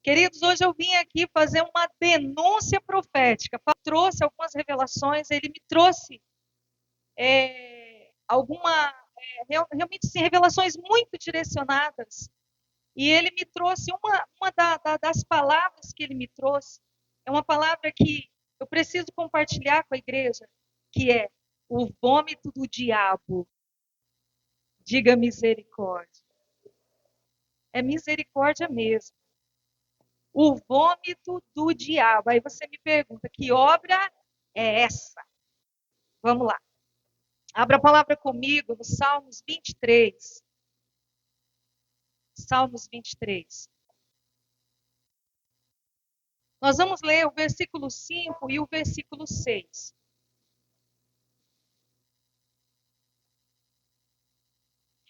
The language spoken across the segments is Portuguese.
Queridos, hoje eu vim aqui fazer uma denúncia profética. Trouxe algumas revelações, ele me trouxe realmente sim, revelações muito direcionadas. E ele me trouxe das palavras que ele me trouxe. É uma palavra que eu preciso compartilhar com a igreja, que é o vômito do diabo. Diga misericórdia. É misericórdia mesmo. O vômito do diabo. Aí você me pergunta, que obra é essa? Vamos lá. Abra a palavra comigo no Salmos 23. Salmos 23. Nós vamos ler o versículo 5 e o versículo 6.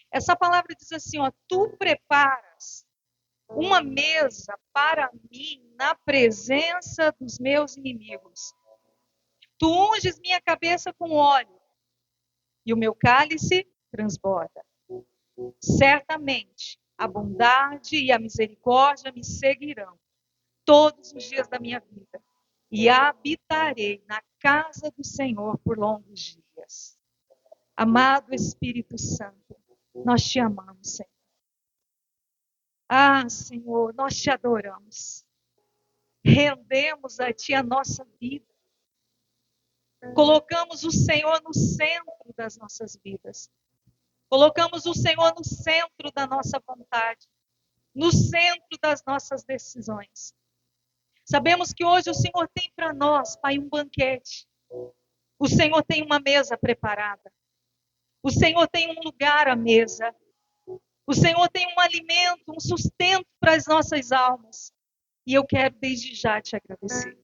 Essa palavra diz assim, ó, tu preparas uma mesa para mim na presença dos meus inimigos. Tu unges minha cabeça com óleo e o meu cálice transborda. Certamente a bondade e a misericórdia me seguirão todos os dias da minha vida e habitarei na casa do Senhor por longos dias. Amado Espírito Santo, nós te amamos, Senhor. Ah, Senhor, nós te adoramos. Rendemos a Ti a nossa vida. Colocamos o Senhor no centro das nossas vidas. Colocamos o Senhor no centro da nossa vontade, no centro das nossas decisões. Sabemos que hoje o Senhor tem para nós, Pai, um banquete. O Senhor tem uma mesa preparada. O Senhor tem um lugar à mesa. O Senhor tem um alimento, um sustento para as nossas almas. E eu quero desde já te agradecer.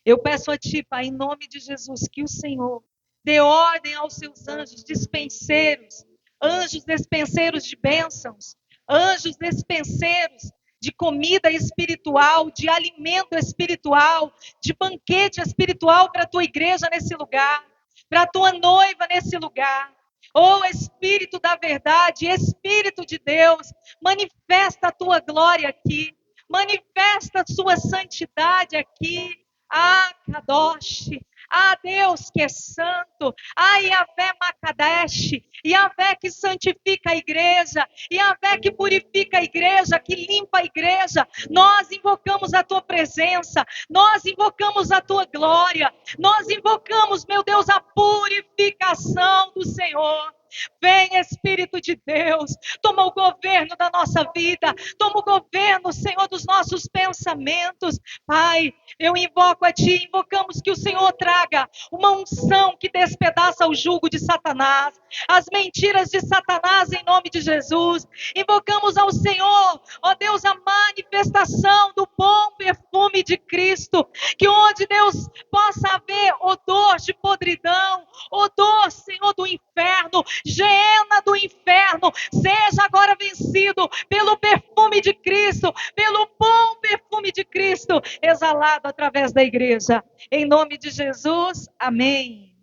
Eu peço a Ti, Pai, em nome de Jesus, que o Senhor dê ordem aos seus anjos dispenseiros, anjos dispenseiros de bênçãos, anjos dispenseiros de comida espiritual, de alimento espiritual, de banquete espiritual para a Tua igreja nesse lugar, para a Tua noiva nesse lugar. Oh, Espírito da verdade, Espírito de Deus, manifesta a Tua glória aqui, manifesta a Sua santidade aqui. Ah, Kadosh, ah, Deus que é santo, ah, Yahvé Makadesh, Yahvé que santifica a igreja, Yahvé que purifica a igreja, que limpa a igreja. Nós invocamos a Tua presença, nós invocamos a Tua glória, nós invocamos, meu Deus, a purificação do Senhor. Vem, Espírito de Deus, toma o governo da nossa vida, toma o governo, Senhor, dos nossos pensamentos. Pai, eu invoco a Ti, invocamos que o Senhor traga uma unção que despedaça o jugo de Satanás, as mentiras de Satanás em nome de Jesus. Invocamos ao Senhor, ó Deus, a manifestação do bom perfume de Cristo, que onde Deus possa haver odor de podridão, odor, Senhor, do inferno, geena do inferno, seja agora vencido pelo perfume de Cristo, pelo bom perfume de Cristo, exalado através da igreja. Em nome de Jesus, amém.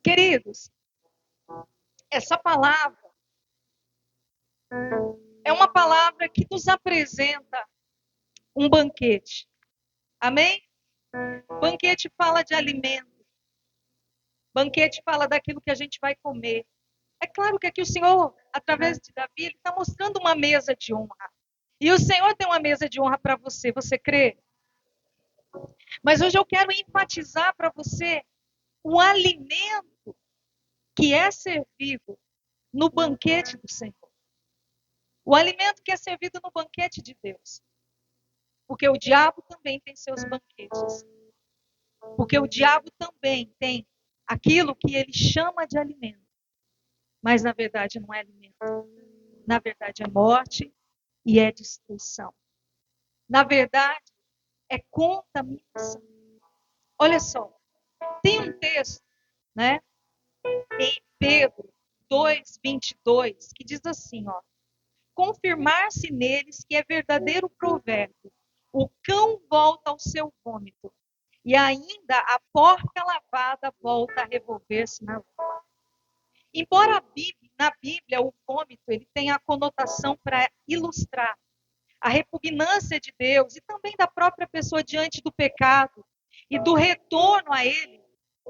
Queridos, essa palavra é uma palavra que nos apresenta um banquete. Amém? Banquete fala de alimento. Banquete fala daquilo que a gente vai comer. É claro que aqui o Senhor, através de Davi, ele está mostrando uma mesa de honra. E o Senhor tem uma mesa de honra para você. Você crê? Mas hoje eu quero enfatizar para você o alimento que é servido no banquete do Senhor. O alimento que é servido no banquete de Deus. Porque o diabo também tem seus banquetes. Porque o diabo também tem aquilo que ele chama de alimento. Mas na verdade não é alimento. Na verdade é morte e é destruição. Na verdade é contaminação. Olha só, tem um texto, né, em Pedro 2:22, que diz assim, ó: confirmar-se neles que é verdadeiro provérbio, o cão volta ao seu vômito, e ainda a porca lavada volta a revolver-se na lama. Embora a Bíblia na Bíblia, o vômito, ele tem a conotação para ilustrar a repugnância de Deus e também da própria pessoa diante do pecado e do retorno a ele.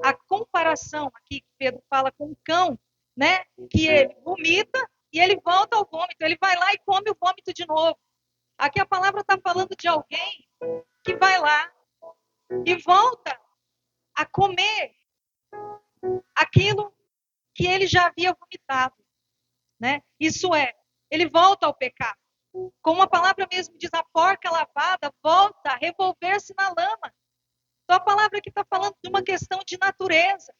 A comparação aqui que Pedro fala com o cão, né? Que ele vomita e ele volta ao vômito, ele vai lá e come o vômito de novo. Aqui a palavra está falando de alguém que vai lá e volta a comer aquilo que ele já havia vomitado, né? Isso é, ele volta ao pecado. Como a palavra mesmo diz, a porca lavada volta a revolver-se na lama. Então a palavra aqui está falando de uma questão de natureza.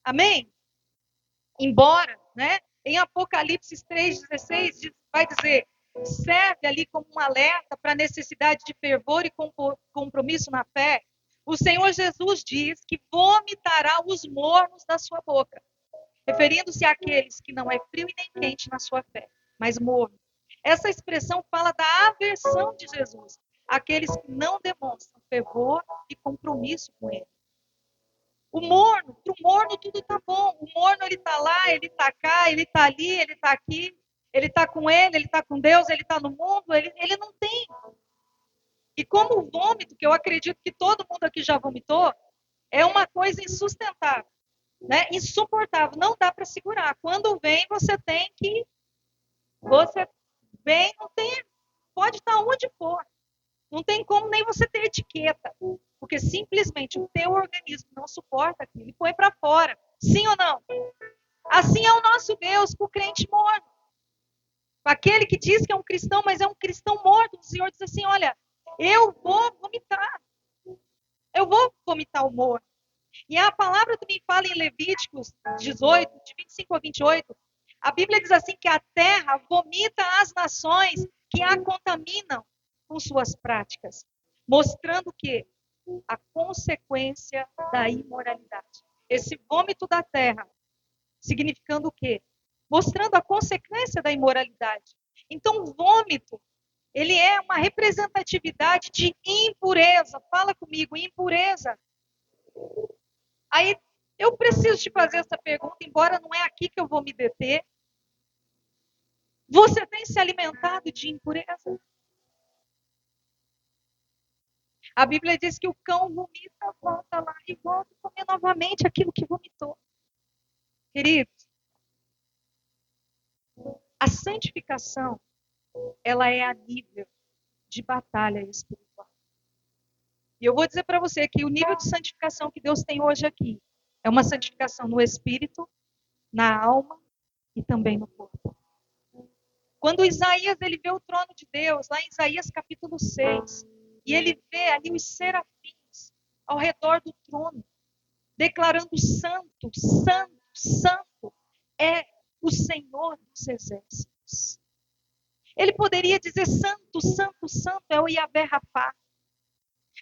Amém? Embora, né, em Apocalipse 3,16 vai dizer, serve ali como um alerta para a necessidade de fervor e compromisso na fé, o Senhor Jesus diz que vomitará os mornos da sua boca, referindo-se àqueles que não é frio e nem quente na sua fé, mas morno. Essa expressão fala da aversão de Jesus àqueles que não demonstram fervor e compromisso com ele. O morno, para o morno tudo tá bom. O morno, ele tá lá, ele tá cá, ele tá ali, ele tá aqui. Ele tá com ele tá com Deus, ele tá no mundo, ele não tem. E como o vômito, que eu acredito que todo mundo aqui já vomitou, é uma coisa insustentável, né? Insuportável, não dá para segurar. Quando vem, você vem, não tem, pode estar onde for. Não tem como nem você ter etiqueta, porque simplesmente o teu organismo não suporta aquilo e põe para fora. Sim ou não? Assim é o nosso Deus com o crente morto. Aquele que diz que é um cristão, mas é um cristão morto. O Senhor diz assim, olha, eu vou vomitar. Eu vou vomitar o morto. E a palavra também fala em Levíticos 18, de 25 a 28. A Bíblia diz assim que a terra vomita as nações que a contaminam com suas práticas, mostrando que a consequência da imoralidade. Esse vômito da terra, significando o quê? Mostrando a consequência da imoralidade. Então, o vômito, ele é uma representatividade de impureza. Fala comigo, impureza. Aí, eu preciso te fazer essa pergunta, embora não é aqui que eu vou me deter. Você tem se alimentado de impureza? A Bíblia diz que o cão vomita, volta lá e volta a comer novamente aquilo que vomitou. Queridos, a santificação, ela é a nível de batalha espiritual. E eu vou dizer para você que o nível de santificação que Deus tem hoje aqui é uma santificação no espírito, na alma e também no corpo. Quando Isaías ele vê o trono de Deus, lá em Isaías capítulo 6, e ele vê ali os serafins ao redor do trono, declarando santo, santo, santo é o Senhor dos exércitos. Ele poderia dizer santo, santo, santo é o Yahvé Rapá.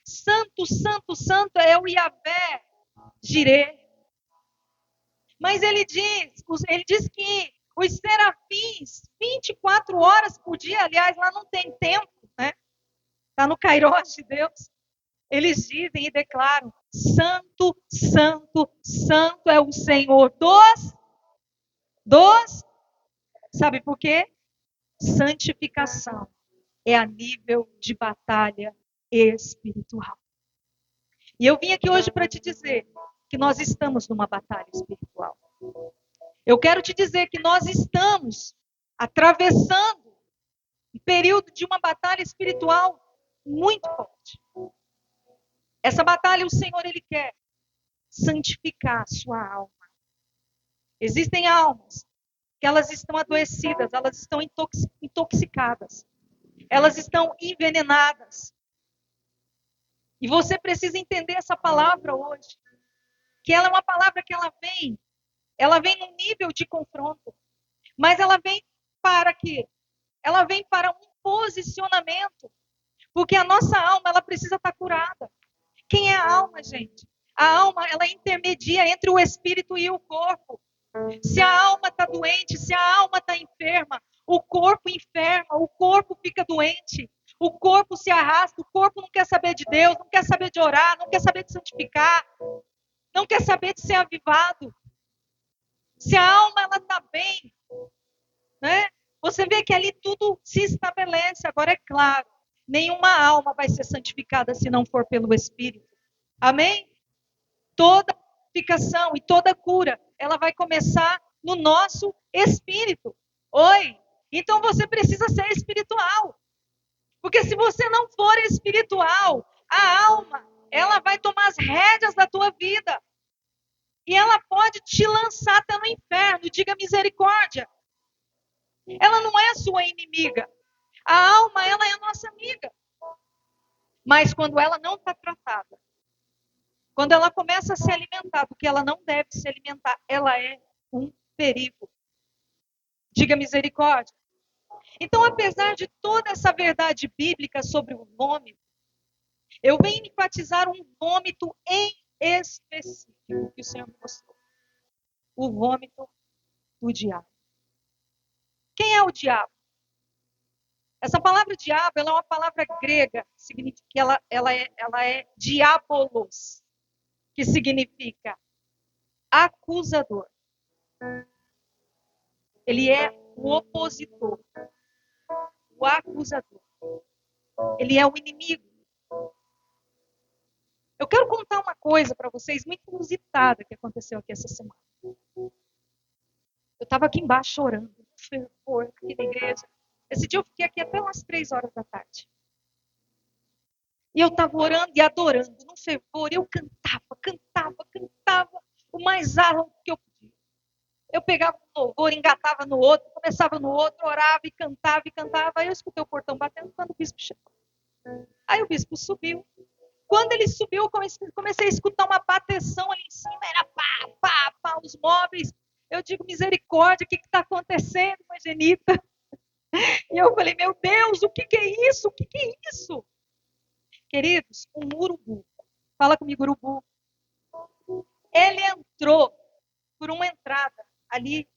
Santo, santo, santo é o Yahvé Jireh. Mas ele diz que os serafins, 24 horas por dia, aliás, lá não tem tempo, né? Está no Kairos de Deus. Eles dizem e declaram: santo, santo, santo é o Senhor sabe por quê? Santificação é a nível de batalha espiritual. E eu vim aqui hoje para te dizer que nós estamos numa batalha espiritual. Eu quero te dizer que nós estamos atravessando um período de uma batalha espiritual muito forte. Essa batalha o Senhor, Ele quer santificar a sua alma. Existem almas que elas estão adoecidas, elas estão intoxicadas, elas estão envenenadas. E você precisa entender essa palavra hoje, que ela é uma palavra que ela vem num nível de confronto, mas ela vem para quê? Ela vem para um posicionamento, porque a nossa alma, ela precisa estar curada. Quem é a alma, gente? A alma, ela intermedia entre o espírito e o corpo. Se a alma está doente, se a alma está enferma, o corpo enferma, o corpo fica doente, o corpo se arrasta, o corpo não quer saber de Deus, não quer saber de orar, não quer saber de santificar, não quer saber de ser avivado. Se a alma ela está bem, né? Você vê que ali tudo se estabelece. Agora é claro, nenhuma alma vai ser santificada se não for pelo Espírito. Amém? Toda santificação e toda cura, ela vai começar no nosso espírito. Oi? Então você precisa ser espiritual. Porque se você não for espiritual, a alma, ela vai tomar as rédeas da tua vida. E ela pode te lançar até no inferno. Diga misericórdia. Ela não é sua inimiga. A alma, ela é nossa amiga. Mas quando ela não está tratada, quando ela começa a se alimentar do que ela não deve se alimentar, ela é um perigo. Diga misericórdia. Então, apesar de toda essa verdade bíblica sobre o vômito, eu venho enfatizar um vômito em específico que o Senhor me mostrou. O vômito do diabo. Quem é o diabo? Essa palavra diabo, ela é uma palavra grega, significa que ela é diabolos, que significa acusador. Ele é o opositor, o acusador. Ele é o inimigo. Eu quero contar uma coisa para vocês muito inusitada que aconteceu aqui essa semana. Eu estava aqui embaixo chorando, fervor, aqui na igreja. Esse dia eu fiquei aqui até umas 3 horas da tarde. E eu estava orando e adorando, num fervor. Eu cantava, o mais alto que eu podia. Eu pegava um louvor, engatava no outro, começava no outro, orava e cantava. Aí eu escutei o portão batendo quando o bispo chegou. Aí o bispo subiu. Quando ele subiu, eu comecei a escutar uma bateção ali em cima, era pá, os móveis. Eu digo, misericórdia, o que está acontecendo, Angelita? E eu falei, meu Deus, o que é isso? O que é isso? Queridos, um urubu. Fala comigo, urubu. Ele entrou por uma entrada ali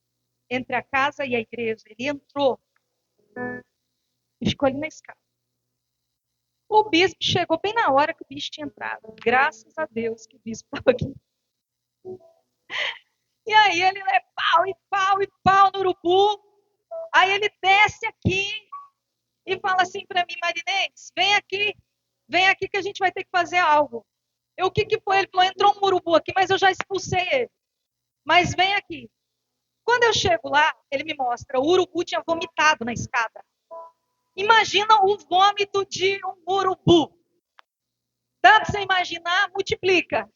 entre a casa e a igreja. Ele entrou e ficou ali na escada. O bispo chegou bem na hora que o bicho tinha entrado. Graças a Deus que o bispo estava aqui. E aí ele é pau no urubu. Aí ele desce aqui e fala assim para mim, Marinês, vem aqui que a gente vai ter que fazer algo. O que foi? Ele falou, entrou um urubu aqui, mas eu já expulsei ele. Mas vem aqui. Quando eu chego lá, ele me mostra, o urubu tinha vomitado na escada. Imagina o vômito de um urubu. Dá para você imaginar? Multiplica.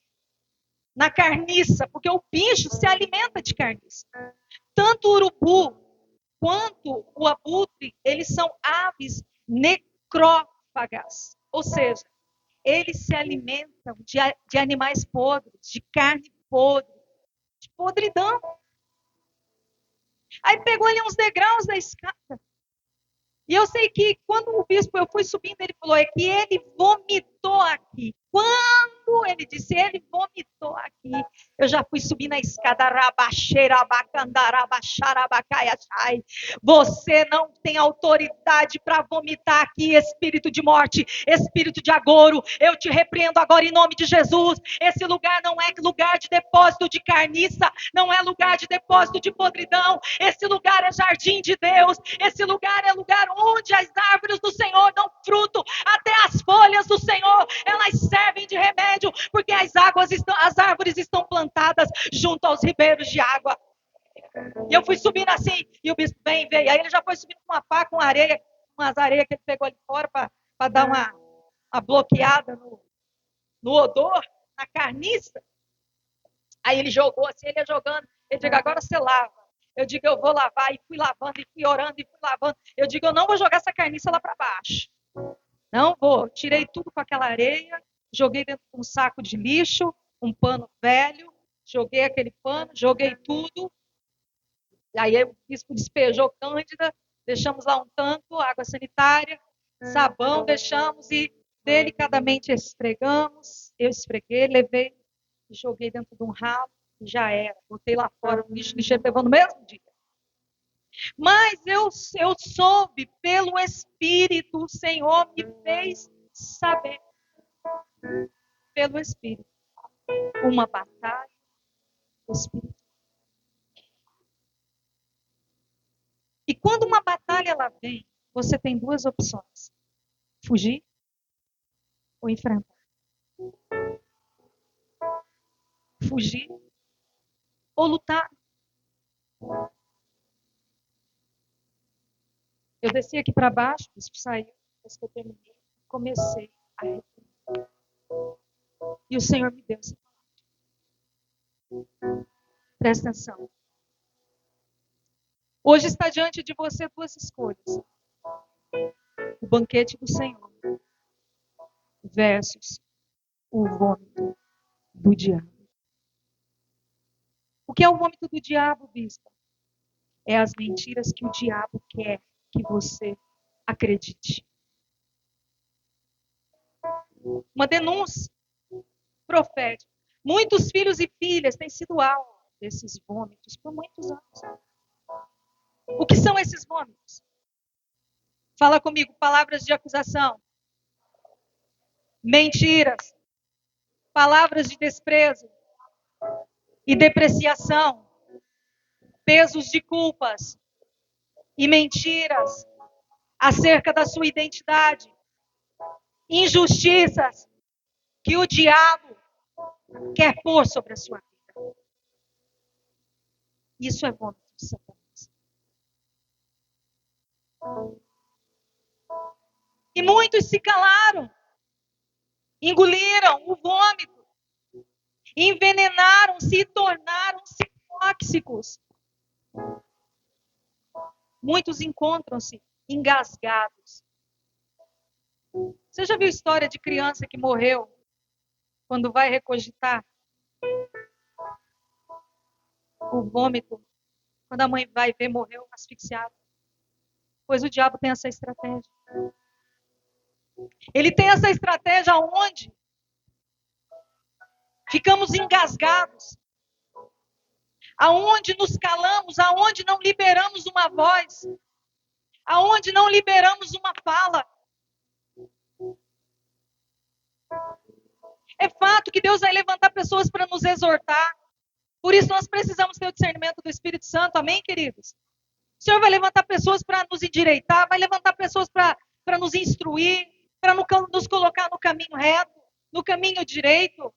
Na carniça, porque o bicho se alimenta de carniça. Tanto o urubu quanto o abutre, eles são aves necrófagas. Ou seja, eles se alimentam de animais podres, de carne podre, de podridão. Aí pegou ali uns degraus da escada. E eu sei que quando o bispo, eu fui subindo, ele falou, é que ele vomitou aqui. Quando ele disse, ele vomitou aqui, eu já fui subir na escada, você não tem autoridade para vomitar aqui, espírito de morte, espírito de agouro, eu te repreendo agora em nome de Jesus. Esse lugar não é lugar de depósito de carniça, não é lugar de depósito de podridão, esse lugar é jardim de Deus, esse lugar é lugar onde as árvores do Senhor dão fruto, até as folhas do Senhor, elas servem de remédio, porque as árvores estão plantadas junto aos ribeiros de água. E eu fui subindo assim, e o bispo veio. Aí ele já foi subindo com uma pá, com areia, umas areias que ele pegou ali fora para dar uma bloqueada no odor, na carniça. Aí ele jogou assim, ele ia jogando, ele digo, agora você lava. Eu digo, eu vou lavar, e fui lavando, e fui orando, e fui lavando. Eu digo, eu não vou jogar essa carniça lá para baixo. Não vou. Tirei tudo com aquela areia, joguei dentro de um saco de lixo, um pano velho, joguei aquele pano, joguei tudo. E aí o bispo despejou cândida, deixamos lá um tanto, água sanitária, sabão, deixamos e delicadamente esfregamos. Eu esfreguei, levei e joguei dentro de um ralo e já era. Botei lá fora o lixo, levou no mesmo dia. Mas eu soube pelo Espírito, o Senhor me fez saber, pelo Espírito, uma batalha espiritual. E quando uma batalha ela vem, você tem duas opções: fugir ou enfrentar. Fugir ou lutar. Eu desci aqui para baixo, isso saiu, depois que eu terminei, comecei a refletir. E o Senhor me deu essa palavra. Presta atenção. Hoje está diante de você duas escolhas: o banquete do Senhor versus o vômito do diabo. O que é o vômito do diabo, bispo? É as mentiras que o diabo quer que você acredite. Uma denúncia profética. Muitos filhos e filhas têm sido alvo desses vômitos por muitos anos. O que são esses vômitos? Fala comigo, palavras de acusação, mentiras, palavras de desprezo e depreciação, pesos de culpas e mentiras acerca da sua identidade, injustiças que o diabo quer pôr sobre a sua vida. Isso é vômito de Satanás. E muitos se calaram, engoliram o vômito, envenenaram-se e tornaram-se tóxicos. Muitos encontram-se engasgados. Você já viu história de criança que morreu quando vai recogitar? O vômito, quando a mãe vai ver, morreu asfixiado. Pois o diabo tem essa estratégia. Ele tem essa estratégia onde ficamos engasgados, aonde nos calamos, aonde não liberamos uma voz, aonde não liberamos uma fala. É fato que Deus vai levantar pessoas para nos exortar. Por isso nós precisamos ter o discernimento do Espírito Santo. Amém, queridos? O Senhor vai levantar pessoas para nos endireitar, vai levantar pessoas para nos instruir, para nos colocar no caminho reto, no caminho direito.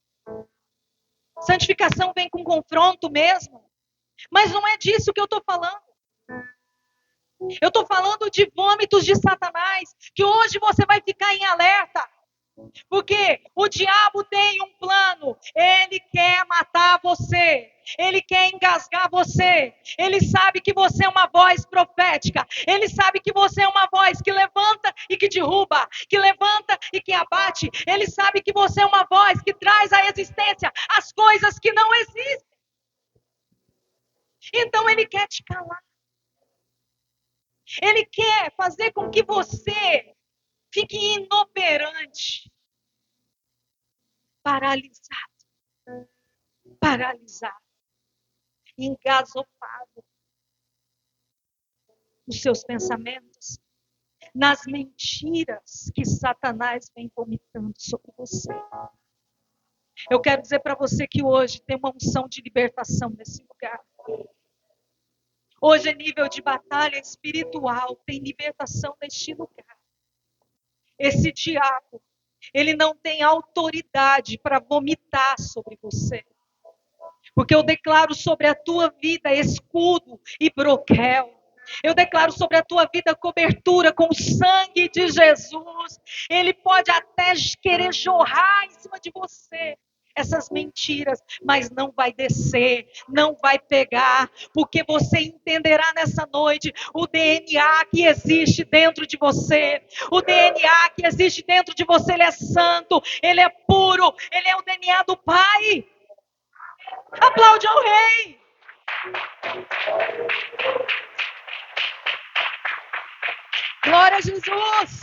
Santificação vem com confronto mesmo. Mas não é disso que eu estou falando. Eu estou falando de vômitos de Satanás, que hoje você vai ficar em alerta. Porque o diabo tem um plano, ele quer matar você, ele quer engasgar você, ele sabe que você é uma voz profética, ele sabe que você é uma voz que levanta e que derruba, que levanta e que abate, ele sabe que você é uma voz que traz à existência as coisas que não existem. Então ele quer te calar, ele quer fazer com que você fique inoperante, paralisado, engasopado nos seus pensamentos, nas mentiras que Satanás vem vomitando sobre você. Eu quero dizer para você que hoje tem uma unção de libertação nesse lugar. Hoje é nível de batalha espiritual, tem libertação neste lugar. Esse diabo, ele não tem autoridade para vomitar sobre você. Porque eu declaro sobre a tua vida escudo e broquel. Eu declaro sobre a tua vida cobertura com o sangue de Jesus. Ele pode até querer jorrar em cima de você essas mentiras, mas não vai descer, não vai pegar, porque você entenderá nessa noite o DNA que existe dentro de você. O DNA que existe dentro de você, ele é santo, ele é puro, ele é o DNA do Pai. Aplaude ao Rei. Glória a Jesus.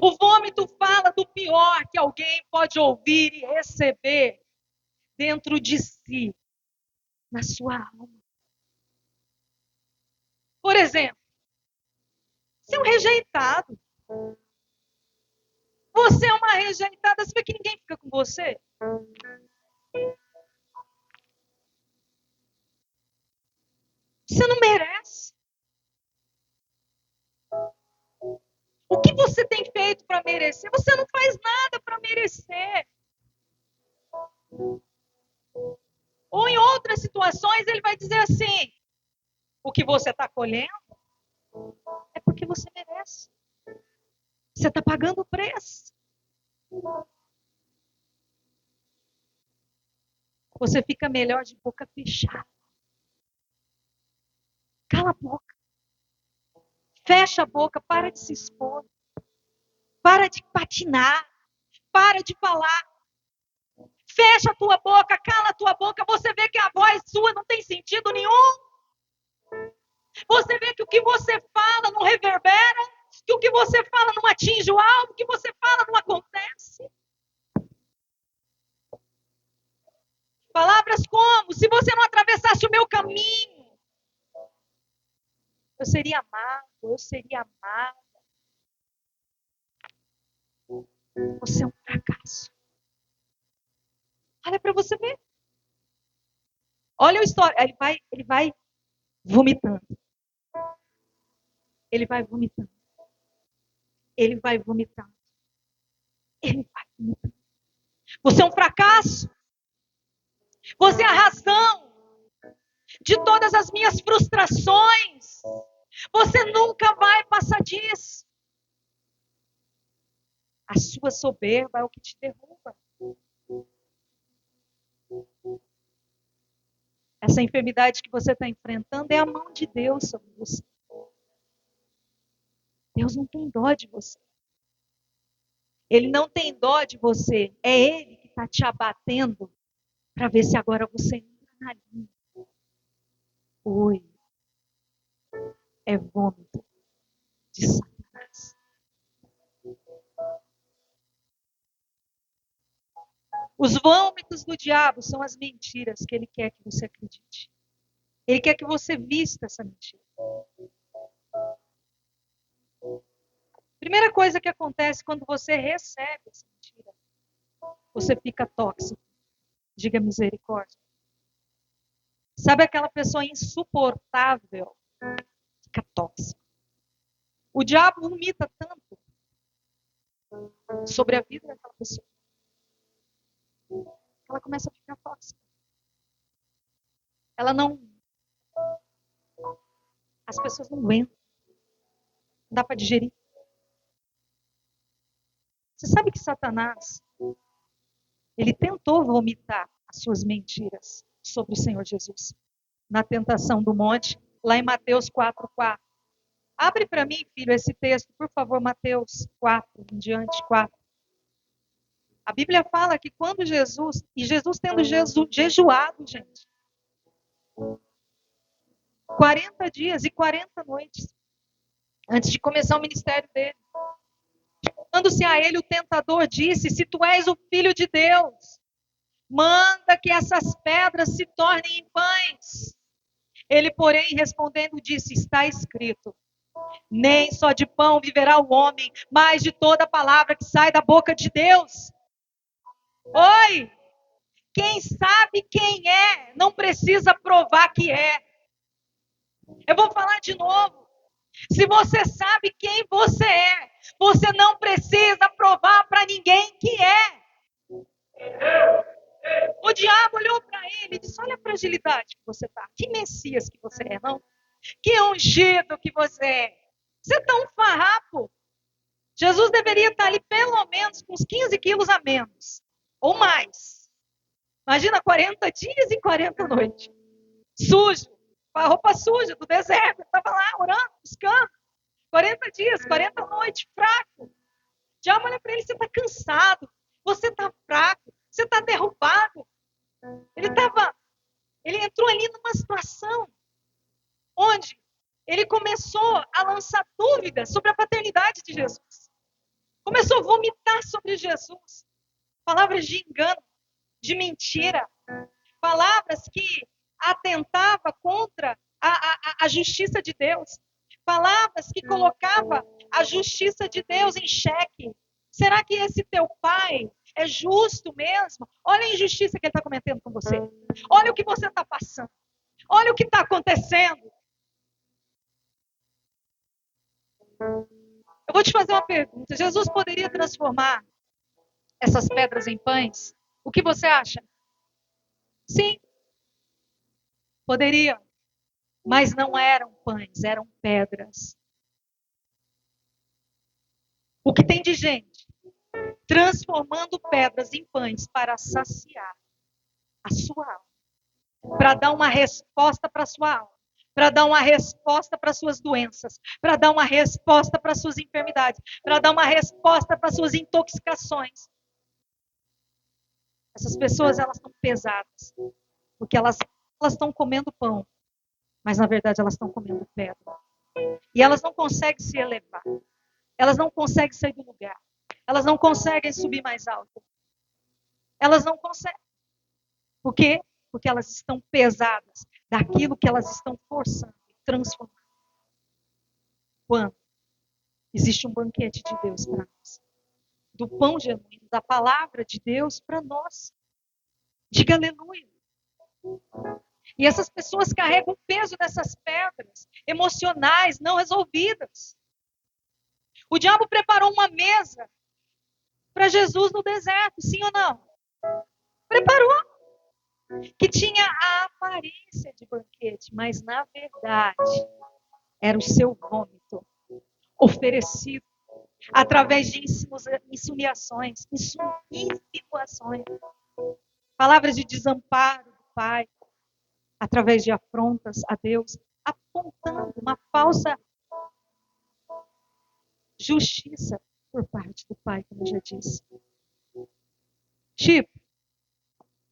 O vômito fala do pior que alguém pode ouvir e receber dentro de si, na sua alma. Por exemplo, você é um rejeitado. Você é uma rejeitada. Você vê que ninguém fica com você? Você não merece. O que você tem feito para merecer? Você não faz nada para merecer. Ou em outras situações ele vai dizer assim: o que você está colhendo é porque você merece. Você está pagando o preço. Você fica melhor de boca fechada. Cala a boca. Fecha a boca, para de se expor. Para de patinar. Para de falar. Fecha a tua boca, cala a tua boca. Você vê que a voz sua não tem sentido nenhum. Você vê que o que você fala não reverbera. Que o que você fala não atinge o alvo. O que você fala não acontece. Palavras como: se você não atravessasse o meu caminho, eu seria amado, eu seria amada. Você é um fracasso. Olha para você ver. Olha a história. Ele vai vomitando. Ele vai vomitando. Ele vai vomitando. Ele vai vomitando. Você é um fracasso. Você é a razão de todas as minhas frustrações. Você nunca vai passar disso. A sua soberba é o que te derruba. Essa enfermidade que você está enfrentando é a mão de Deus sobre você. Deus não tem dó de você. Ele não tem dó de você. É Ele que está te abatendo para ver se agora você entra na linha. Oi. É vômito de Satanás. Os vômitos do diabo são as mentiras que ele quer que você acredite. Ele quer que você vista essa mentira. Primeira coisa que acontece quando você recebe essa mentira, você fica tóxico. Diga misericórdia. Sabe aquela pessoa insuportável? Fica tóxico. O diabo vomita tanto sobre a vida daquela pessoa. Ela começa a ficar tóxica. Ela não... As pessoas não aguentam. Não dá para digerir. Você sabe que Satanás, ele tentou vomitar as suas mentiras sobre o Senhor Jesus. Na tentação do monte, lá em Mateus 4:4. Abre para mim, filho, esse texto, por favor, Mateus 4, em diante, 4. A Bíblia fala que quando Jesus, e Jesus tendo jejuado, gente, 40 dias e 40 noites, antes de começar o ministério dele. Dando-se a ele, o tentador disse: se tu és o filho de Deus, manda que essas pedras se tornem em pães. Ele, porém, respondendo, disse: está escrito, nem só de pão viverá o homem, mas de toda palavra que sai da boca de Deus. Oi! Quem sabe quem é, não precisa provar que é. Eu vou falar de novo. Se você sabe quem você não precisa provar para ninguém que é. O diabo olhou para ele e disse: olha a fragilidade que você está. Que Messias que você é, não? Que ungido que você é. Você está um farrapo. Jesus deveria estar ali pelo menos com uns 15 quilos a menos. Ou mais. Imagina 40 dias e 40 noites. Sujo. Com a roupa suja do deserto. Estava lá orando, buscando. 40 dias, 40 noites, fraco. O diabo olha para ele: você está cansado. Você está fraco. Você está derrubado. Ele entrou ali numa situação onde ele começou a lançar dúvidas sobre a paternidade de Jesus. Começou a vomitar sobre Jesus. Palavras de engano, de mentira. Palavras que atentavam contra a justiça de Deus. Palavras que colocavam a justiça de Deus em xeque. Será que esse teu pai é justo mesmo? Olha a injustiça que ele está cometendo com você. Olha o que você está passando. Olha o que está acontecendo. Eu vou te fazer uma pergunta. Jesus poderia transformar essas pedras em pães? O que você acha? Sim, poderia. Mas não eram pães, eram pedras. O que tem de gente transformando pedras em pães para saciar a sua alma, para dar uma resposta para a sua alma, para dar uma resposta para as suas doenças, para dar uma resposta para as suas enfermidades, para dar uma resposta para as suas intoxicações. Essas pessoas, elas estão pesadas, porque elas estão comendo pão, mas na verdade elas estão comendo pedra. E elas não conseguem se elevar, elas não conseguem sair do lugar, elas não conseguem subir mais alto. Elas não conseguem. Por quê? Porque elas estão pesadas daquilo que elas estão forçando e transformando. Quando existe um banquete de Deus para nós, do pão genuíno, da palavra de Deus para nós. Diga aleluia. E essas pessoas carregam o peso dessas pedras emocionais não resolvidas. O diabo preparou uma mesa para Jesus no deserto, sim ou não? Preparou. Que tinha a aparência de banquete, mas na verdade era o seu vômito oferecido através de insinuações, palavras de desamparo do Pai, através de afrontas a Deus, apontando uma falsa justiça por parte do Pai, como eu já disse. Tipo,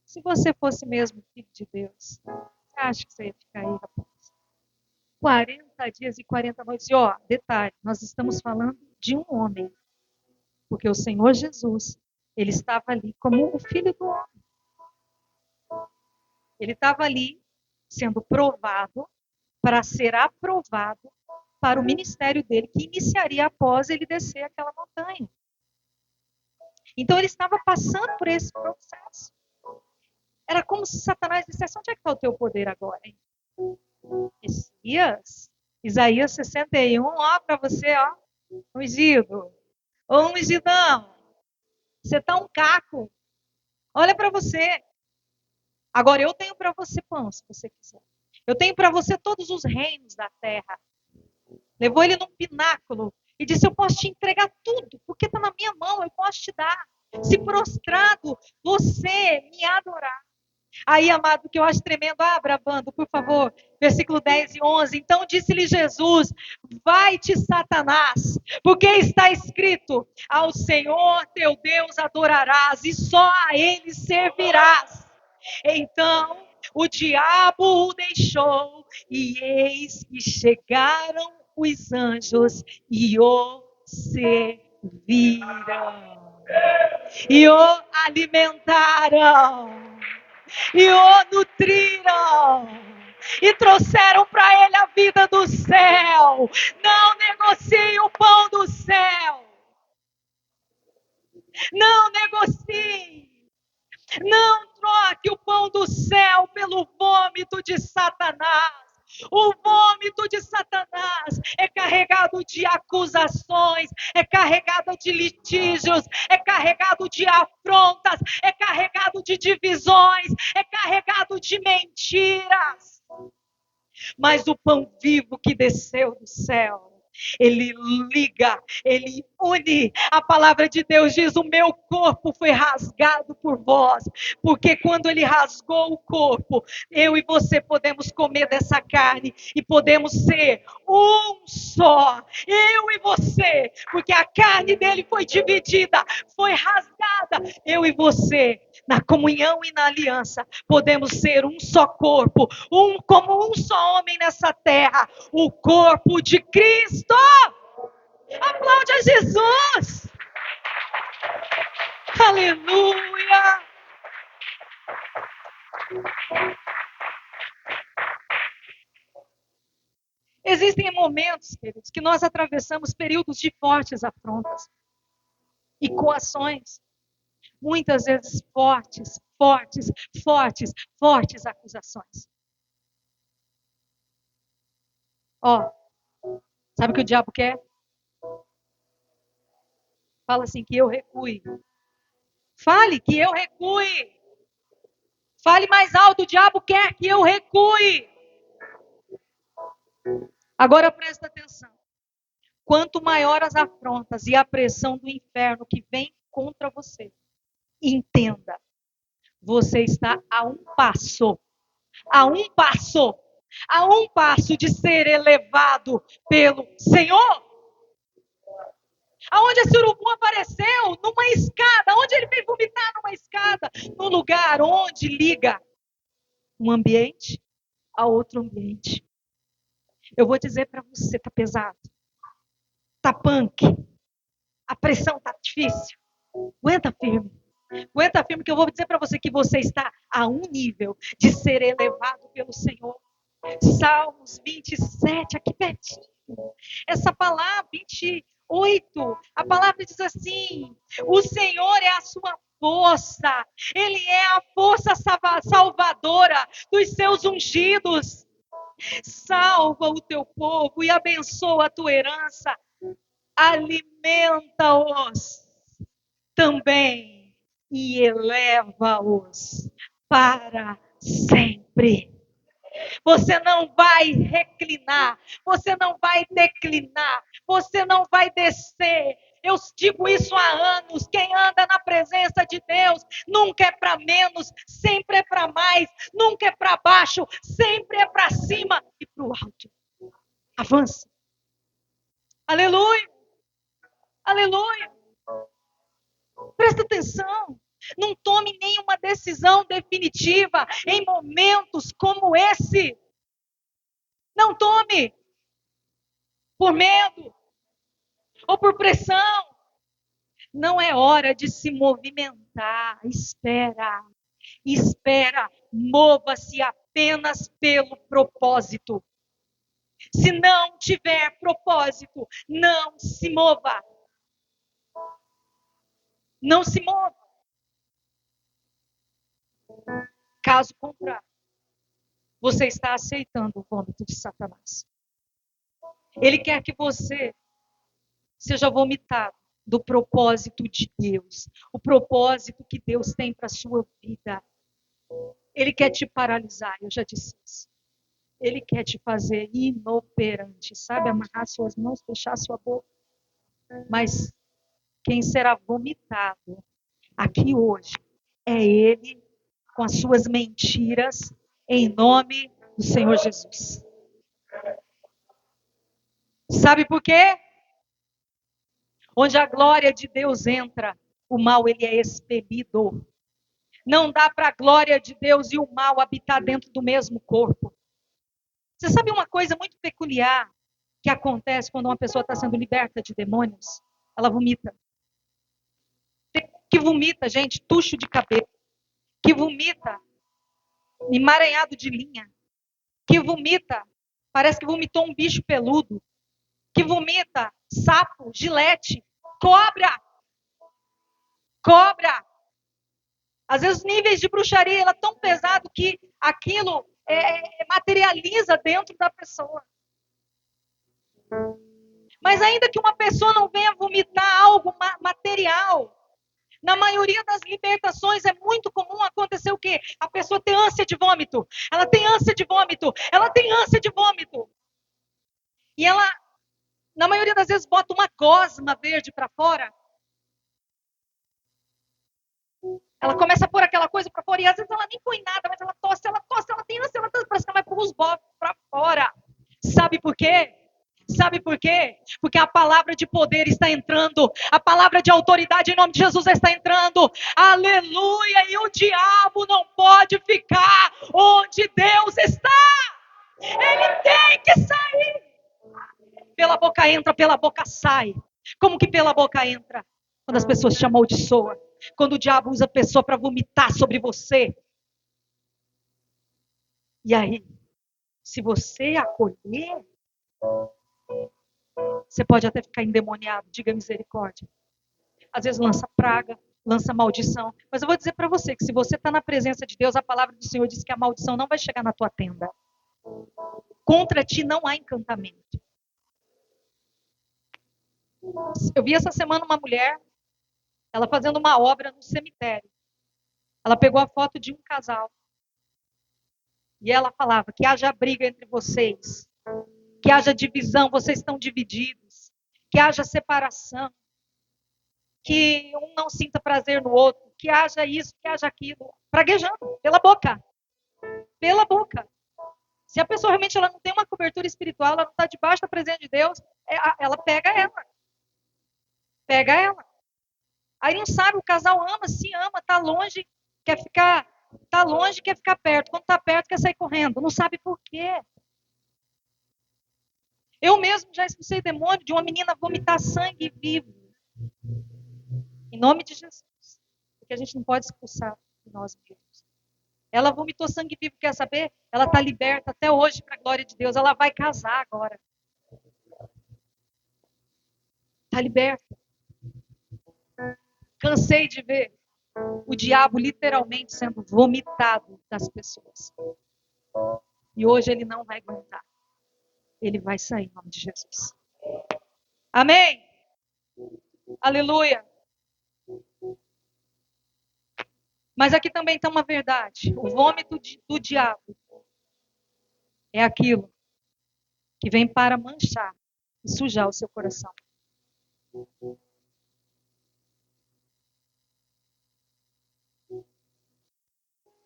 se você fosse mesmo filho de Deus, você acha que você ia ficar aí, rapaz? 40 dias e 40 noites. E ó, detalhe, nós estamos falando de um homem. Porque o Senhor Jesus, ele estava ali como o filho do homem. Ele estava ali sendo provado para ser aprovado para o ministério dele, que iniciaria após ele descer aquela montanha. Então ele estava passando por esse processo. Era como se Satanás dissesse: onde é que está o teu poder agora, hein? Isaías 61, ó, para você, ó, ungido. Ô, ungidão, você tá um caco. Olha para você. Agora eu tenho para você pão, se você quiser. Eu tenho para você todos os reinos da terra. Levou ele num pináculo e disse: eu posso te entregar tudo, porque está na minha mão, eu posso te dar. Se prostrado você me adorar. Aí, amado, que eu acho tremendo, abra, bando, por favor, versículo 10 e 11. Então disse-lhe Jesus: vai-te, Satanás, porque está escrito: ao Senhor teu Deus adorarás e só a ele servirás. Então o diabo o deixou, e eis que chegaram os anjos e o serviram, e o alimentaram, e o nutriram, e trouxeram para ele a vida do céu. Não negocie o pão do céu. Não negocie. Não troque o pão do céu pelo vômito de Satanás. O vômito de Satanás é carregado de acusações, é carregado de litígios, é carregado de afrontas, é carregado de divisões, é carregado de mentiras. Mas o pão vivo que desceu do céu, ele liga, ele une. A palavra de Deus diz: o meu corpo foi rasgado por vós, porque quando ele rasgou o corpo, eu e você podemos comer dessa carne e podemos ser um só, eu e você, porque a carne dele foi dividida, foi rasgada. Eu e você, na comunhão e na aliança, podemos ser um só corpo, como um só homem nessa terra, o corpo de Cristo. Aplaude a Jesus. Aleluia. Existem momentos, queridos, que nós atravessamos períodos de fortes afrontas e coações. Muitas vezes fortes acusações. Ó, sabe o que o diabo quer? Fala assim, que eu recue. Fale que eu recue. Fale mais alto, o diabo quer que eu recue. Agora presta atenção. Quanto maior as afrontas e a pressão do inferno que vem contra você, entenda, você está a um passo, a um passo de ser elevado pelo Senhor. Aonde esse urubu apareceu? Numa escada. Onde ele veio vomitar? Numa escada. Num lugar onde liga um ambiente a outro ambiente. Eu vou dizer para você, tá pesado. Tá punk. A pressão tá difícil. Aguenta firme. Aguenta firme que eu vou dizer para você que você está a um nível de ser elevado pelo Senhor. Salmos 27, aqui pertinho. Essa palavra, 28, a palavra diz assim: o Senhor é a sua força, Ele é a força salvadora dos seus ungidos. Salva o teu povo e abençoa a tua herança. Alimenta-os também e eleva-os para sempre. Você não vai reclinar, você não vai declinar, você não vai descer. Eu digo isso há anos. Quem anda na presença de Deus nunca é para menos, sempre é para mais, nunca é para baixo, sempre é para cima e para o alto. Avança. Aleluia. Aleluia. Presta atenção. Não tome nenhuma decisão definitiva em momentos como esse. Não tome por medo ou por pressão. Não é hora de se movimentar. Espera. Mova-se apenas pelo propósito. Se não tiver propósito, não se mova. Não se mova. Caso contrário, você está aceitando o vômito de Satanás. Ele quer que você seja vomitado do propósito de Deus. O propósito que Deus tem para a sua vida. Ele quer te paralisar, eu já disse isso. Ele quer te fazer inoperante, sabe? Amarrar suas mãos, fechar sua boca. Mas quem será vomitado aqui hoje é ele com as suas mentiras, em nome do Senhor Jesus. Sabe por quê? Onde a glória de Deus entra, o mal ele é expelido. Não dá para a glória de Deus e o mal habitar dentro do mesmo corpo. Você sabe uma coisa muito peculiar que acontece quando uma pessoa está sendo liberta de demônios? Ela vomita. Que vomita, gente, tucho de cabelo. Que vomita emaranhado de linha. Que vomita, parece que vomitou um bicho peludo. Que vomita sapo, gilete, cobra. Cobra. Às vezes os níveis de bruxaria é tão pesado que aquilo materializa dentro da pessoa. Mas ainda que uma pessoa não venha vomitar algo material, na maioria das libertações é muito comum acontecer o quê? A pessoa tem ânsia de vômito. Ela tem ânsia de vômito. Ela tem ânsia de vômito. E ela, na maioria das vezes, bota uma gosma verde para fora. Ela começa a pôr aquela coisa para fora. E às vezes ela nem põe nada, mas ela tosse, ela tem ânsia, ela parece que ela vai pôr os bofos para fora. Sabe por quê? Sabe por quê? Porque a palavra de poder está entrando, a palavra de autoridade em nome de Jesus está entrando, aleluia, e o diabo não pode ficar onde Deus está, ele tem que sair, pela boca entra, pela boca sai. Como que pela boca entra? Quando as pessoas te amaldiçoam, quando o diabo usa a pessoa para vomitar sobre você, e aí, se você acolher, você pode até ficar endemoniado, diga misericórdia. Às vezes lança praga, lança maldição. Mas eu vou dizer para você que se você está na presença de Deus, a palavra do Senhor diz que a maldição não vai chegar na tua tenda. Contra ti não há encantamento. Eu vi essa semana uma mulher Ela fazendo uma obra no cemitério. Ela pegou a foto de um casal. E ela falava que haja briga entre vocês. Que haja divisão, vocês estão divididos. Que haja separação. Que um não sinta prazer no outro. Que haja isso, que haja aquilo. Praguejando, pela boca. Pela boca. Se a pessoa realmente ela não tem uma cobertura espiritual, ela não está debaixo da presença de Deus, ela pega ela. Pega ela. Aí não sabe, o casal ama, se ama, tá longe, tá longe, quer ficar perto. Quando tá perto, quer sair correndo. Não sabe por quê. Eu mesmo já expulsei demônio de uma menina vomitar sangue vivo. Em nome de Jesus. Porque a gente não pode expulsar de nós mesmos. Ela vomitou sangue vivo, quer saber? Ela está liberta até hoje, para a glória de Deus. Ela vai casar agora. Está liberta. Cansei de ver o diabo literalmente sendo vomitado das pessoas. E hoje ele não vai aguentar. Ele vai sair em nome de Jesus. Amém? Aleluia. Mas aqui também está uma verdade. O vômito do diabo é aquilo que vem para manchar e sujar o seu coração.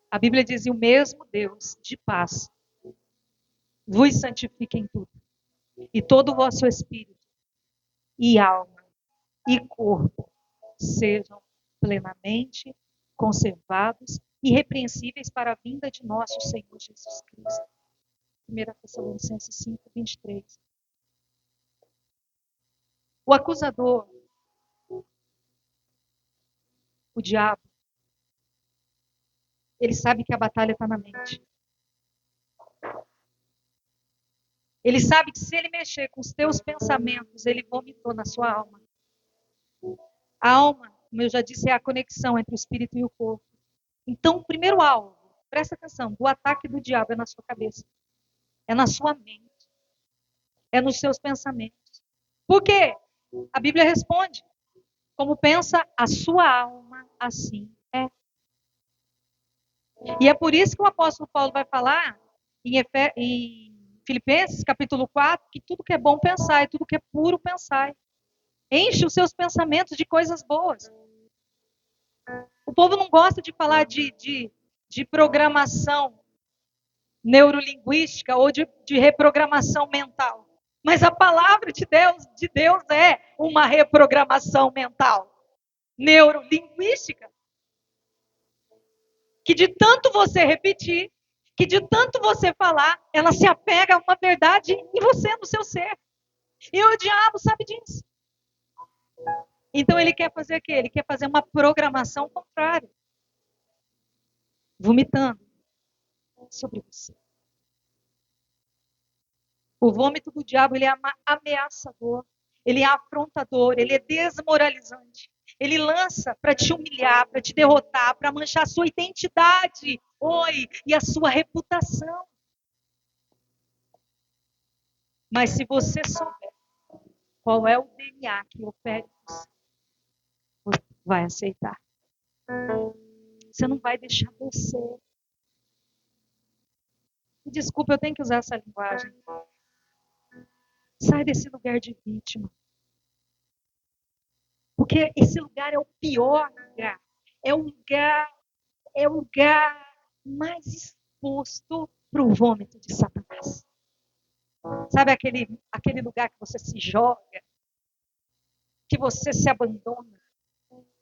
A Bíblia diz: e o mesmo Deus de paz vos santifique em tudo, e todo o vosso espírito, e alma, e corpo sejam plenamente conservados, irrepreensíveis para a vinda de nosso Senhor Jesus Cristo. 1 Tessalonicenses 5, 23. O acusador, o diabo, ele sabe que a batalha está na mente. Ele sabe que se ele mexer com os teus pensamentos, ele vomitou na sua alma. A alma, como eu já disse, é a conexão entre o espírito e o corpo. Então, o primeiro alvo, presta atenção, do ataque do diabo é na sua cabeça. É na sua mente. É nos seus pensamentos. Por quê? A Bíblia responde. Como pensa a sua alma, assim é. E é por isso que o apóstolo Paulo vai falar em Filipenses, capítulo 4, que tudo que é bom pensar e tudo que é puro pensar. Enche os seus pensamentos de coisas boas. O povo não gosta de falar de programação neurolinguística ou de reprogramação mental. Mas a palavra de Deus é uma reprogramação mental, neurolinguística. Que de tanto você repetir, que de tanto você falar, ela se apega a uma verdade em você, no seu ser. E o diabo sabe disso. Então ele quer fazer o quê? Ele quer fazer uma programação contrária. Vomitando sobre você. O vômito do diabo, ele é ameaçador, ele é afrontador, ele é desmoralizante. Ele lança para te humilhar, para te derrotar, para manchar a sua identidade, e a sua reputação. Mas se você souber qual é o DNA que opera você, você vai aceitar. Você não vai deixar descer. Desculpa, eu tenho que usar essa linguagem. Sai desse lugar de vítima. Porque esse lugar é o pior lugar. É o lugar mais exposto para o vômito de Satanás. Sabe aquele lugar que você se joga, que você se abandona,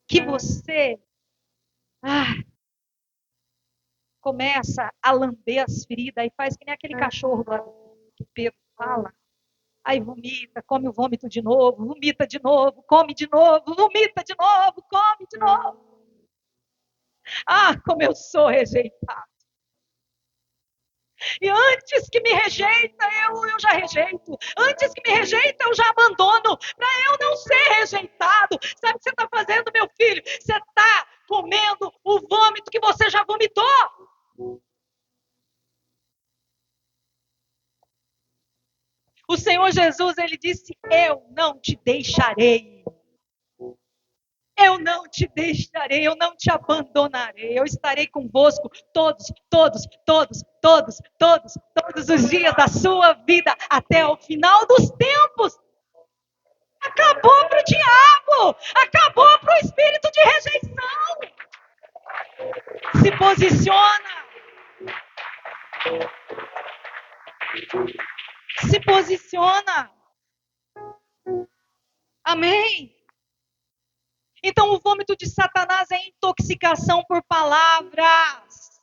que você começa a lamber as feridas e faz que nem aquele cachorro lá que Pedro fala. Aí vomita, come o vômito de novo, vomita de novo, come de novo, vomita de novo, come de novo. Como eu sou rejeitado. E antes que me rejeita, eu já rejeito. Antes que me rejeita, eu já abandono. Para eu não ser rejeitado. Sabe o que você está fazendo, meu filho? Você está comendo o vômito que você já vomitou. O Senhor Jesus, ele disse: eu não te deixarei. Eu não te deixarei, eu não te abandonarei. Eu estarei convosco todos os dias da sua vida, até o final dos tempos. Acabou para o diabo, acabou para o espírito de rejeição. Se posiciona. Se posiciona. Amém? Então o vômito de Satanás é intoxicação por palavras.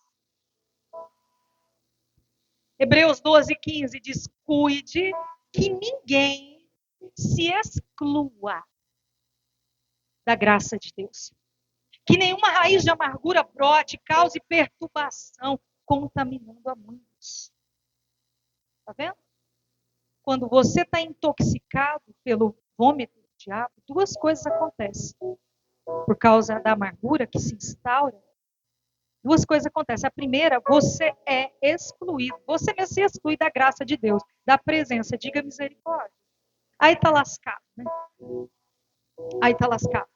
Hebreus 12:15 diz: cuide que ninguém se exclua da graça de Deus. Que nenhuma raiz de amargura brote, cause perturbação, contaminando a muitos. Está vendo? Quando você está intoxicado pelo vômito do diabo, duas coisas acontecem. Por causa da amargura que se instaura, duas coisas acontecem. A primeira, você é excluído. Você mesmo se exclui da graça de Deus, da presença. Diga misericórdia. Aí está lascado, né? Aí está lascado.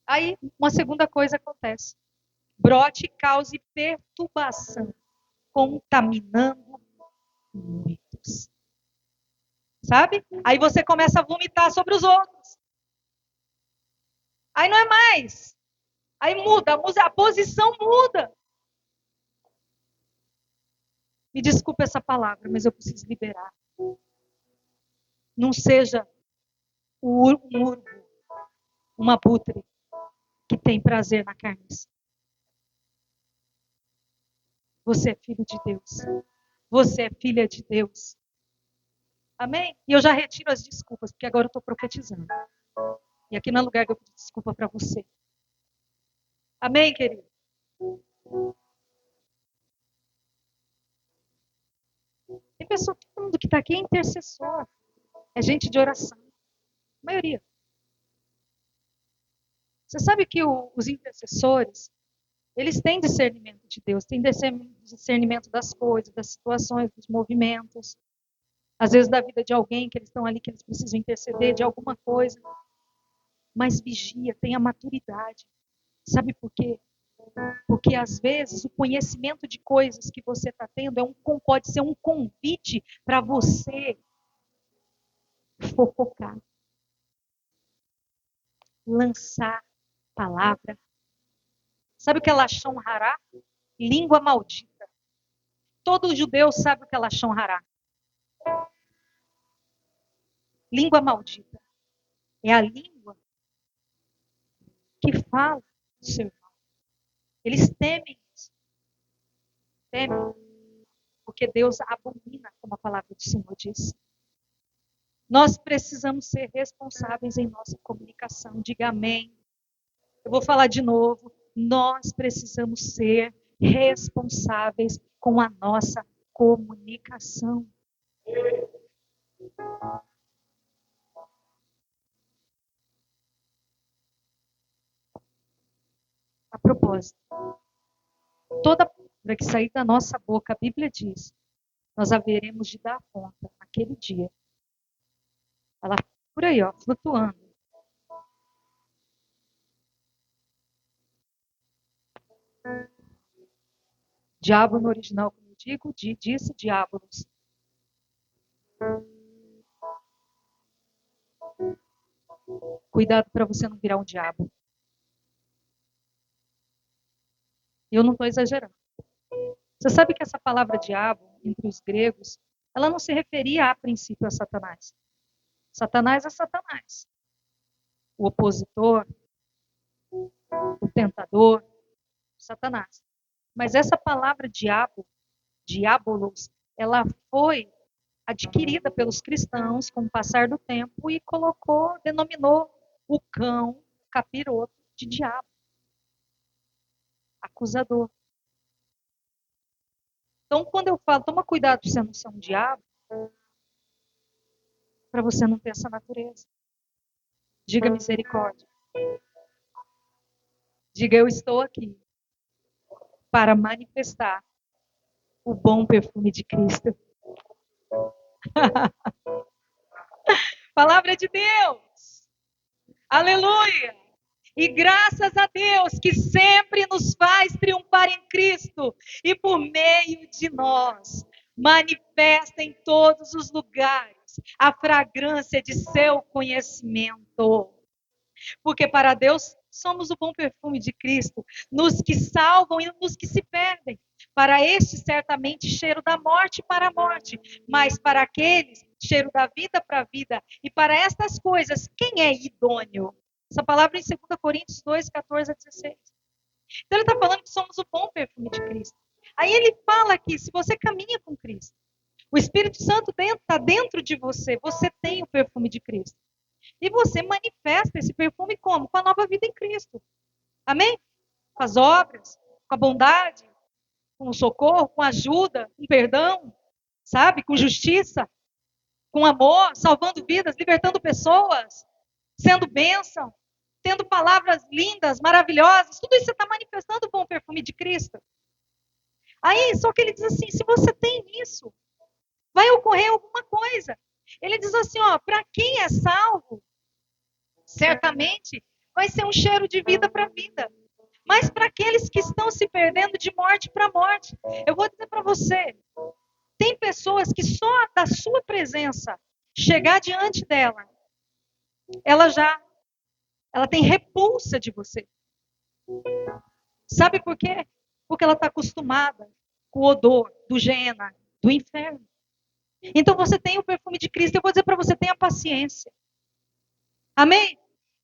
Aí, uma segunda coisa acontece. Brote, cause perturbação, contaminando muitos. Sabe? Aí você começa a vomitar sobre os outros. Aí não é mais. Aí muda, a posição muda. Me desculpe essa palavra, mas eu preciso liberar. Não seja um urbo, um abutre que tem prazer na carne. Você é filho de Deus. Você é filha de Deus. Amém? E eu já retiro as desculpas, porque agora eu estou profetizando. E aqui não é lugar que eu pedir desculpa para você. Amém, querido? Tem pessoa, todo mundo que está aqui é intercessor. É gente de oração. A maioria. Você sabe que os intercessores, eles têm discernimento de Deus, têm discernimento das coisas, das situações, dos movimentos. Às vezes da vida de alguém que eles estão ali, que eles precisam interceder de alguma coisa. Mas vigia, tenha maturidade. Sabe por quê? Porque às vezes o conhecimento de coisas que você está tendo pode ser um convite para você fofocar, lançar palavra. Sabe o que é Lashon Hará? Língua maldita. Todo judeu sabe o que é Lashon Hará. Língua maldita. É a língua que fala do seu irmão. Eles temem isso. Temem. Porque Deus abomina, como a palavra do Senhor diz. Nós precisamos ser responsáveis em nossa comunicação. Diga amém. Eu vou falar de novo. Nós precisamos ser responsáveis com a nossa comunicação. A propósito, toda palavra que sair da nossa boca, a Bíblia diz, nós haveremos de dar conta naquele dia. Ela por aí, ó, flutuando. Diabo no original, como eu digo, disse diabolos. Cuidado para você não virar um diabo. Eu não estou exagerando. Você sabe que essa palavra diabo, entre os gregos, ela não se referia a princípio a Satanás. Satanás é Satanás. O opositor, o tentador, Satanás. Mas essa palavra diabo, diabolos, ela foi adquirida pelos cristãos com o passar do tempo e denominou o cão, o capiroto, de diabo. Acusador. Então, quando eu falo, toma cuidado para você não ser um diabo, para você não ter essa natureza. Diga misericórdia. Diga, eu estou aqui para manifestar o bom perfume de Cristo. Palavra de Deus. Aleluia. E graças a Deus que sempre nos faz triunfar em Cristo e por meio de nós manifesta em todos os lugares a fragrância de seu conhecimento. Porque para Deus somos o bom perfume de Cristo, nos que salvam e nos que se perdem. Para este, certamente, cheiro da morte para a morte, mas para aqueles, cheiro da vida para a vida. E para estas coisas, quem é idôneo? Essa palavra em 2 Coríntios 2, 14 a 16. Então ele está falando que somos o bom perfume de Cristo. Aí ele fala que se você caminha com Cristo, o Espírito Santo está dentro de você, você tem o perfume de Cristo. E você manifesta esse perfume como? Com a nova vida em Cristo. Amém? Com as obras, com a bondade, com o socorro, com a ajuda, com perdão, sabe? Com justiça, com amor, salvando vidas, libertando pessoas, sendo bênção, tendo palavras lindas, maravilhosas. Tudo isso você está manifestando o bom perfume de Cristo. Aí, só que ele diz assim, se você tem isso, vai ocorrer alguma coisa. Ele diz assim, ó, para quem é salvo, certamente vai ser um cheiro de vida para vida. Mas para aqueles que estão se perdendo de morte para morte, eu vou dizer para você, tem pessoas que só da sua presença chegar diante dela, ela tem repulsa de você. Sabe por quê? Porque ela está acostumada com o odor do Geena, do inferno. Então você tem o perfume de Cristo. Eu vou dizer para você, tenha paciência. Amém?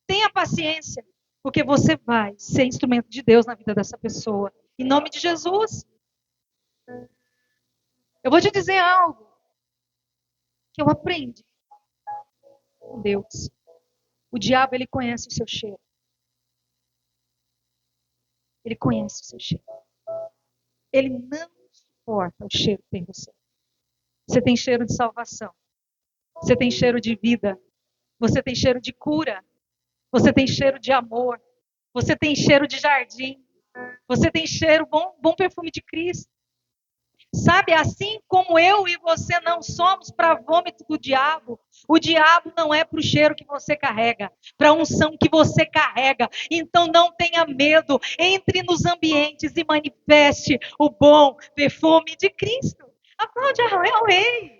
Tenha paciência, porque você vai ser instrumento de Deus na vida dessa pessoa. Em nome de Jesus. Eu vou te dizer algo que eu aprendi com Deus. O diabo, ele conhece o seu cheiro. Ele conhece o seu cheiro. Ele não suporta o cheiro que tem você. Você tem cheiro de salvação. Você tem cheiro de vida. Você tem cheiro de cura. Você tem cheiro de amor. Você tem cheiro de jardim. Você tem cheiro, bom perfume de Cristo. Sabe, assim como eu e você não somos para vômito do diabo, o diabo não é para o cheiro que você carrega, para a unção que você carrega. Então não tenha medo, entre nos ambientes e manifeste o bom perfume de Cristo. Aplaude ao Rei.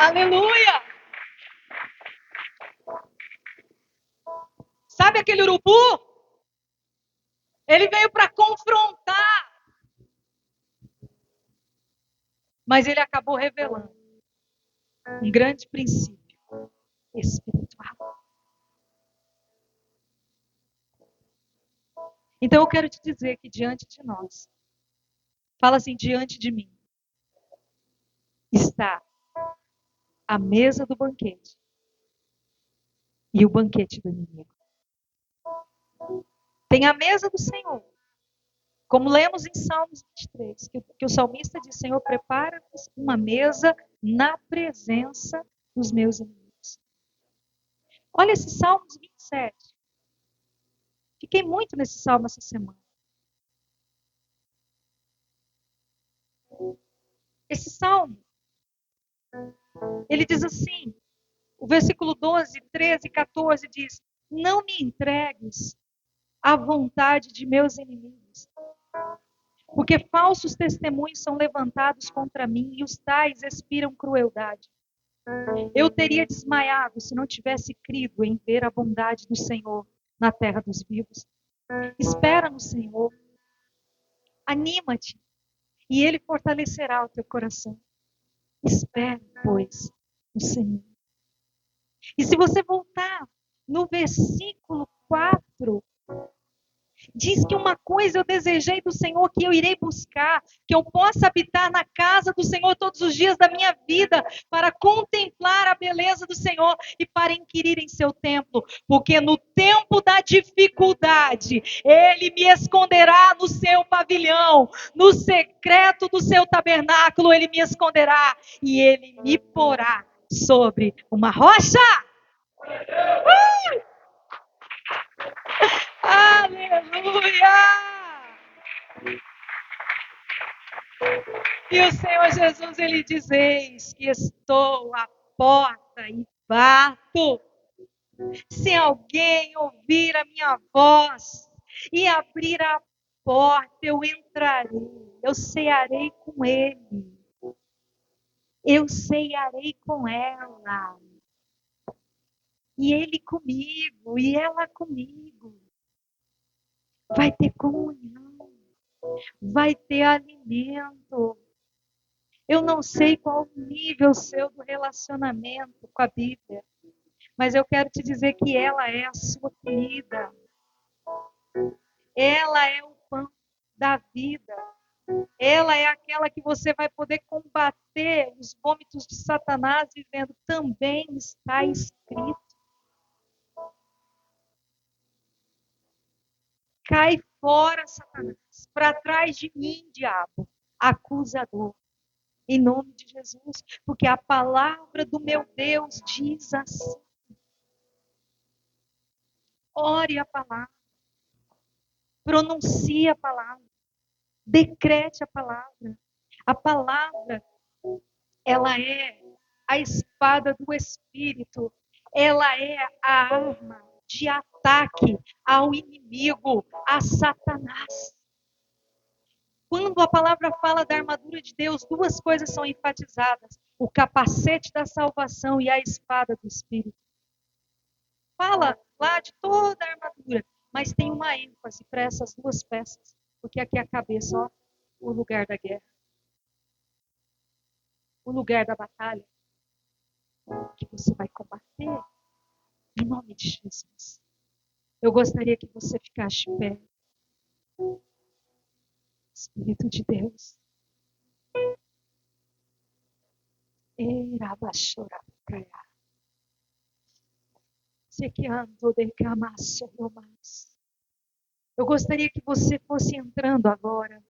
Aleluia! Sabe aquele urubu? Ele veio para confrontar, mas ele acabou revelando um grande princípio espiritual. Então eu quero te dizer que diante de nós, fala assim, diante de mim, está a mesa do banquete e o banquete do inimigo. Tem a mesa do Senhor, como lemos em Salmos 23, que o salmista diz, Senhor, prepara uma mesa na presença dos meus inimigos. Olha esse Salmos 27. Fiquei muito nesse salmo essa semana. Esse salmo, ele diz assim, o versículo 12, 13 e 14 diz, não me entregues à vontade de meus inimigos, porque falsos testemunhos são levantados contra mim e os tais expiram crueldade. Eu teria desmaiado se não tivesse crido em ver a bondade do Senhor na terra dos vivos. Espera no Senhor, anima-te e Ele fortalecerá o teu coração. Espere, pois, no Senhor. E se você voltar no versículo 4, diz que uma coisa eu desejei do Senhor que eu irei buscar, que eu possa habitar na casa do Senhor todos os dias da minha vida, para contemplar a beleza do Senhor e para inquirir em seu templo, porque no tempo da dificuldade, Ele me esconderá no seu pavilhão, no secreto do seu tabernáculo, Ele me esconderá e Ele me porá sobre uma rocha. Aleluia! E o Senhor Jesus, Ele diz, eis que estou à porta e bato. Se alguém ouvir a minha voz e abrir a porta, eu entrarei, eu cearei com ele, eu cearei com ela, e ele comigo, e ela comigo. Vai ter comunhão, vai ter alimento. Eu não sei qual o nível seu do relacionamento com a Bíblia, mas eu quero te dizer que ela é a sua comida. Ela é o pão da vida. Ela é aquela que você vai poder combater os vômitos de Satanás dizendo, também está escrito. Cai fora, Satanás, para trás de mim, diabo, acusador. Em nome de Jesus, porque a palavra do meu Deus diz assim. Ore a palavra, pronuncie a palavra, decrete a palavra. A palavra, ela é a espada do Espírito, ela é a arma de ataque ao inimigo, a Satanás. Quando a palavra fala da armadura de Deus, duas coisas são enfatizadas: o capacete da salvação e a espada do Espírito. Fala lá de toda a armadura, mas tem uma ênfase para essas duas peças, porque aqui é a cabeça, ó, o lugar da guerra, o lugar da batalha, que você vai combater em nome de Jesus. Eu gostaria que você ficasse de pé. Espírito de Deus. Eu gostaria que você fosse entrando agora